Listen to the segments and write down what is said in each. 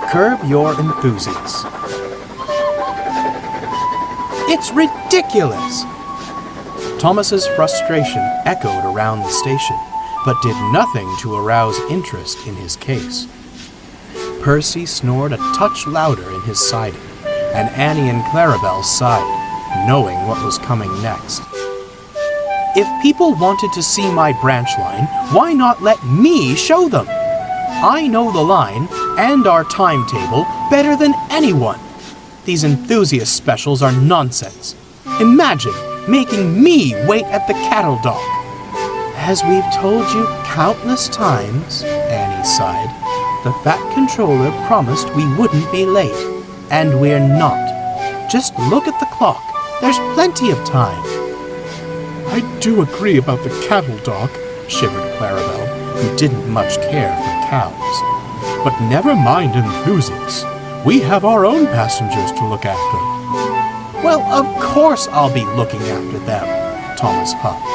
Curb your enthusiasm. It's ridiculous! Thomas's frustration echoed around the station, but did nothing to arouse interest in his case. Percy snored a touch louder in his siding, and Annie and Clarabelle sighed, knowing what was coming next. If people wanted to see my branch line, why not let me show them? I know the line and our timetable better than anyone. These enthusiast specials are nonsense. Imagine making me wait at the cattle dock. As we've told you countless times, Annie sighed, the Fat Controller promised we wouldn't be late, and we're not. Just look at the clock. There's plenty of time. I do agree about the cattle dock, shivered Clarabelle, who didn't much care for cows. But never mind enthusiasts. We have our own passengers to look after. Well, of course I'll be looking after them, Thomas huffed.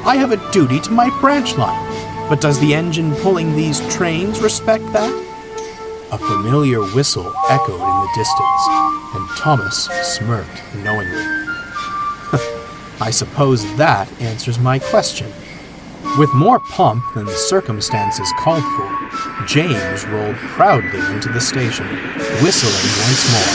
I have a duty to my branch line, but does the engine pulling these trains respect that? A familiar whistle echoed in the distance, and Thomas smirked knowingly. I suppose that answers my question. With more pomp than the circumstances called for, James rolled proudly into the station, whistling once more.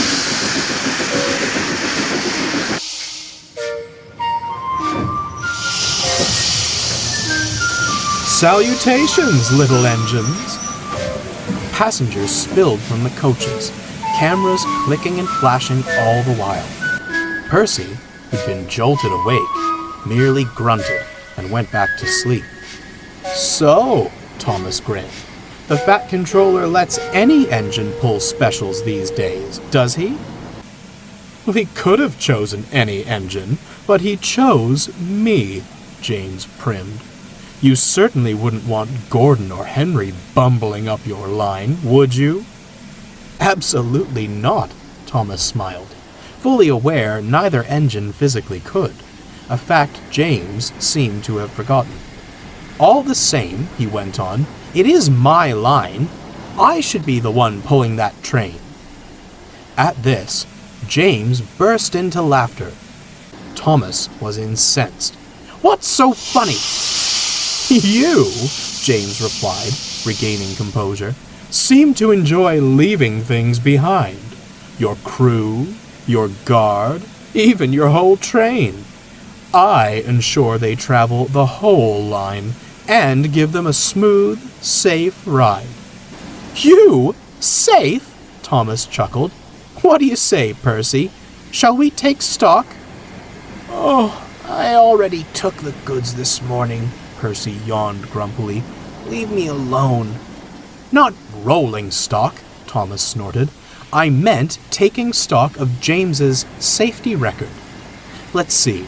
Salutations, little engines! Passengers spilled from the coaches, cameras clicking and flashing all the while. Percy, who'd been jolted awake, merely grunted and went back to sleep. So, Thomas grinned, the Fat Controller lets any engine pull specials these days, does he? Well, he could have chosen any engine, but he chose me, James primed. You certainly wouldn't want Gordon or Henry bumbling up your line, would you? Absolutely not, Thomas smiled, fully aware neither engine physically could, a fact James seemed to have forgotten. All the same, he went on, it is my line. I should be the one pulling that train. At this, James burst into laughter. Thomas was incensed. What's so funny? You, James replied, regaining composure, seem to enjoy leaving things behind. Your crew, your guard, even your whole train. I ensure they travel the whole line and give them a smooth, safe ride. You? Safe? Thomas chuckled. What do you say, Percy? Shall we take stock? Oh, I already took the goods this morning, Percy yawned grumpily. Leave me alone. Not rolling stock, Thomas snorted. I meant taking stock of James's safety record. Let's see.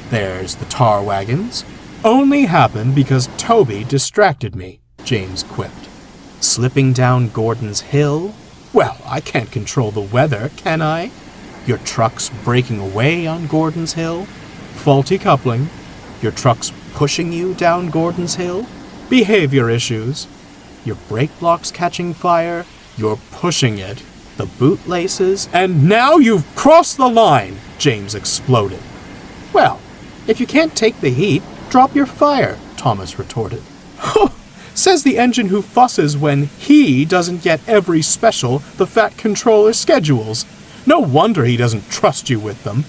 There's the tar wagons. Only happened because Toby distracted me, James quipped. Slipping down Gordon's Hill? Well, I can't control the weather, can I? Your truck's breaking away on Gordon's Hill? Faulty coupling. Your truck's pushing you down Gordon's Hill? Behavior issues. Your brake block's catching fire? You're pushing it. The boot laces? And now you've crossed the line, James exploded. Well, if you can't take the heat, drop your fire, Thomas retorted. Says the engine who fusses when he doesn't get every special the Fat Controller schedules. No wonder he doesn't trust you with them.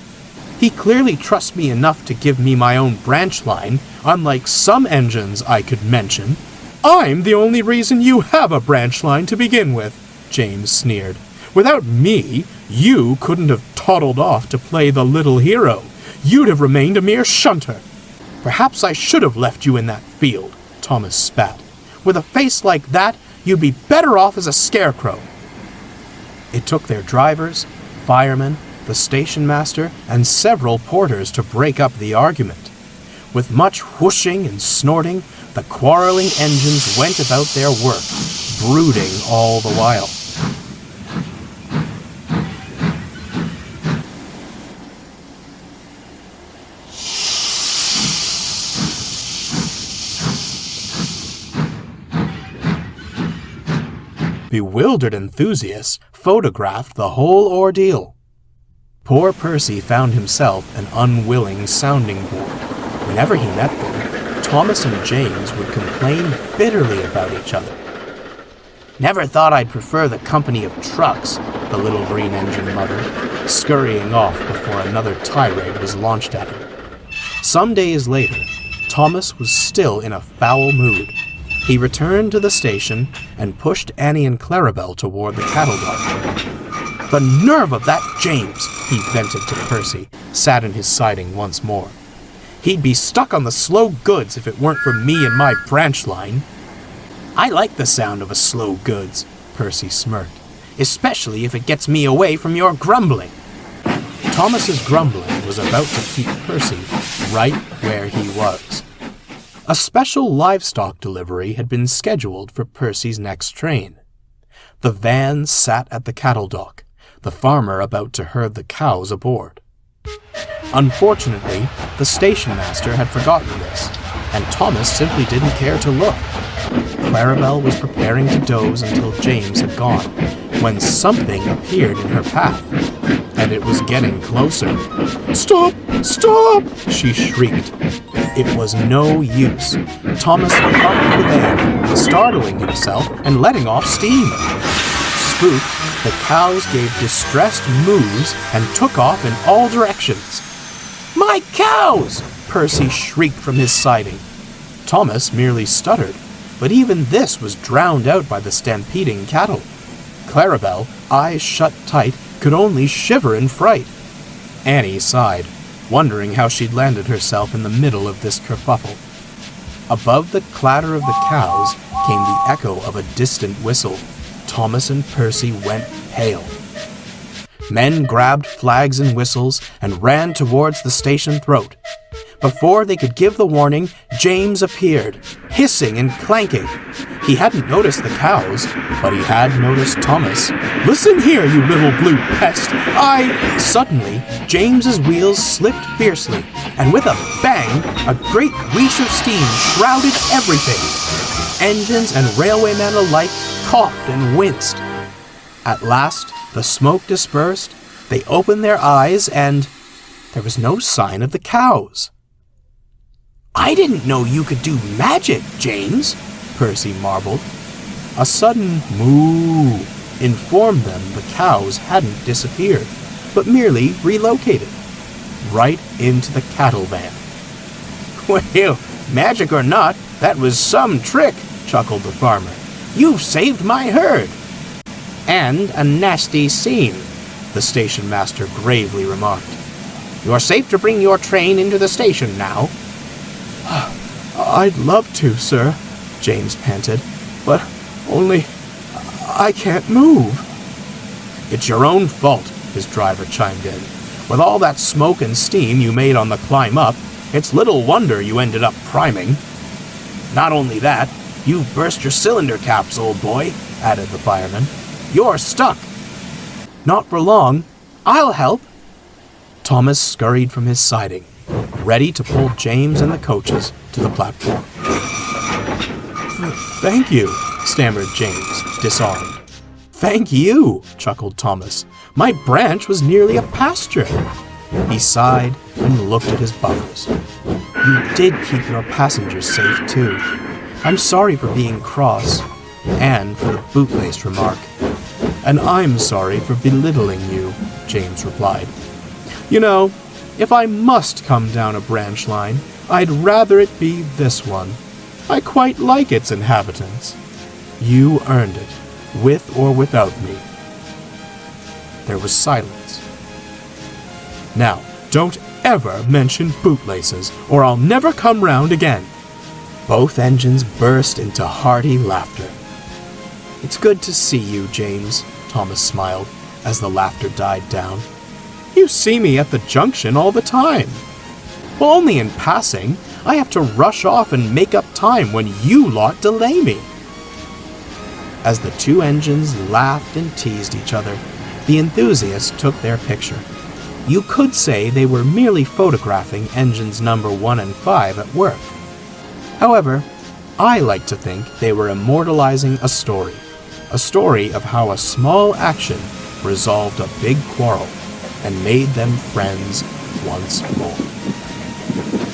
He clearly trusts me enough to give me my own branch line, unlike some engines I could mention. I'm the only reason you have a branch line to begin with, James sneered. Without me, you couldn't have toddled off to play the little hero. You'd have remained a mere shunter. Perhaps I should have left you in that field, Thomas spat. With a face like that, you'd be better off as a scarecrow. It took their drivers, firemen, the station master, and several porters to break up the argument. With much whooshing and snorting, the quarreling engines went about their work, brooding all the while. Bewildered enthusiasts photographed the whole ordeal. Poor Percy found himself an unwilling sounding board. Whenever he met them, Thomas and James would complain bitterly about each other. "Never thought I'd prefer the company of trucks," the little green engine muttered, scurrying off before another tirade was launched at him. Some days later, Thomas was still in a foul mood. He returned to the station and pushed Annie and Clarabelle toward the cattle dock. "The nerve of that James," he vented to Percy, sat in his siding once more. "He'd be stuck on the slow goods if it weren't for me and my branch line." "I like the sound of a slow goods," Percy smirked, "especially if it gets me away from your grumbling." Thomas's grumbling was about to keep Percy right where he was. A special livestock delivery had been scheduled for Percy's next train. The van sat at the cattle dock, the farmer about to herd the cows aboard. Unfortunately, the station master had forgotten this, and Thomas simply didn't care to look. Clarabelle was preparing to doze until James had gone, when something appeared in her path, and it was getting closer. "Stop! Stop!" she shrieked. It was no use. Thomas bumped the van, startling himself and letting off steam. Spooked, the cows gave distressed moos and took off in all directions. "My cows!" Percy shrieked from his siding. Thomas merely stuttered, but even this was drowned out by the stampeding cattle. Clarabelle, eyes shut tight, could only shiver in fright. Annie sighed, wondering how she'd landed herself in the middle of this kerfuffle. Above the clatter of the cows came the echo of a distant whistle. Thomas and Percy went pale. Men grabbed flags and whistles and ran towards the station throat. Before they could give the warning, James appeared, hissing and clanking. He hadn't noticed the cows, but he had noticed Thomas. "Listen here, you little blue pest! Suddenly, James's wheels slipped fiercely, and with a bang, a great whoosh of steam shrouded everything. Engines and railwaymen alike coughed and winced. At last, the smoke dispersed, they opened their eyes, and there was no sign of the cows. "I didn't know you could do magic, James," Percy marveled. A sudden moo informed them the cows hadn't disappeared, but merely relocated, right into the cattle van. "Well, magic or not, that was some trick," chuckled the farmer. "You've saved my herd." "And a nasty scene," the station master gravely remarked. "You're safe to bring your train into the station now." "I'd love to, sir," James panted, "but only I can't move." "It's your own fault," his driver chimed in. "With all that smoke and steam you made on the climb up, it's little wonder you ended up priming. Not only that, you've burst your cylinder caps, old boy," added the fireman. "You're stuck." "Not for long. I'll help." Thomas scurried from his siding, ready to pull James and the coaches to the platform. Thank you," stammered James, disarmed. "Thank you," chuckled Thomas. "My branch was nearly a pasture." He sighed and looked at his buffers. "You did keep your passengers safe, too. I'm sorry for being cross, and for the bootlace remark." "And I'm sorry for belittling you," James replied. "You know, if I must come down a branch line, I'd rather it be this one. I quite like its inhabitants. You earned it, with or without me." There was silence. "Now, don't ever mention bootlaces, or I'll never come round again." Both engines burst into hearty laughter. "It's good to see you, James," Thomas smiled, as the laughter died down. "You see me at the junction all the time." "Well, only in passing. I have to rush off and make up time when you lot delay me." As the two engines laughed and teased each other, the enthusiasts took their picture. You could say they were merely photographing engines number 1 and 5 at work. However, I like to think they were immortalizing a story. A story of how a small action resolved a big quarrel and made them friends once more.